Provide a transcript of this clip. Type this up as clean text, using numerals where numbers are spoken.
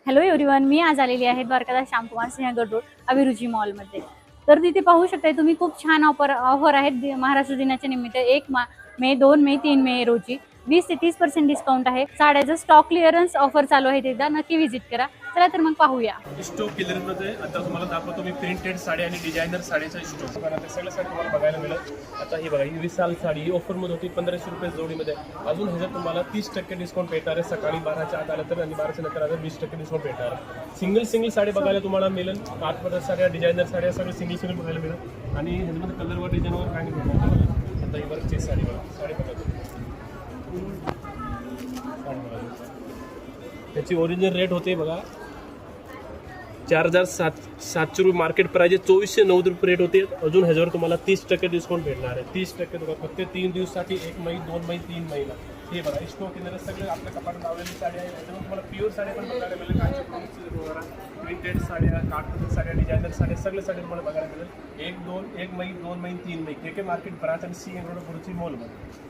Hello everyone, मी आज आलेली आहे द्वारकादास श्यामकुमार सिंहगड रोड अभिरुची मॉलमध्ये. तर तिथे पाहू शकता तुम्ही खूप छान ऑफर आहेत महाराष्ट्र दिनाच्या निमित्त 1 मे, 2 मे, 3 मे रोजी 20 ते 30% डिस्काउंट आहे. साड्याचं स्टॉक क्लिअरन्स ऑफर चालू आहे, एकदा नक्की व्हिजिट करा. चला तर मग पाहूया. स्टॉक क्लिअरन्समध्ये आता तुम्हाला दाखवतो मी प्रिंटेड साडी आणि डिझायनर साडीचा स्टॉक. बघा ते सगळं साडी तुम्हाला बघायला मिळेल. आता ही बघा ही विशाल साडी ही ऑफरमध्ये होती 1500 रुपये जोडीमध्ये. अजून ह्याच्यात तुम्हाला 30% डिस्काउंट भेटणार आहे. सकाळी 12च्या आत आलं तर आणि 12च्या नंतर आलं 20% डिस्काउंट भेटणार आहे. सिंगल साडी बघायला तुम्हाला मिळेल. आतमध्ये साड्या डिझायनर साड्या सगळं सिंगल बघायला मिळेल आणि ह्याच्यामध्ये कलरवर डिझाईनवर काही नाही भेटणार. आता ही बरंच साडी बघा साडी बघा त्याची ओरिजिनल रेट होते बघा 4700 रुपये. मार्केट प्राइस 2490 रुपये रेट होते. अजून ह्याच्यावर तुम्हाला 30% डिस्काउंट भेटणार आहे. 30% तुम्हाला फक्त 3 दिवसासाठी 1 मे, 2 मे, 3 मेला. हे बघा स्टॉक केलेलं सगळं आपल्या कपाटात लावलेली साडी आहे. त्याच्यावर तुम्हाला प्युअर साड्या पण बघायला मिळेल. प्रिंटेड साड्या, काठपदर साड्या, डिझायनर साड्या सगळे साड्या तुम्हाला बघायला मिळेल. 1 मे, 2 मे, 3 मे के मार्केट ब्रांच आणि सी एम रोड पुढची मॉलमध्ये.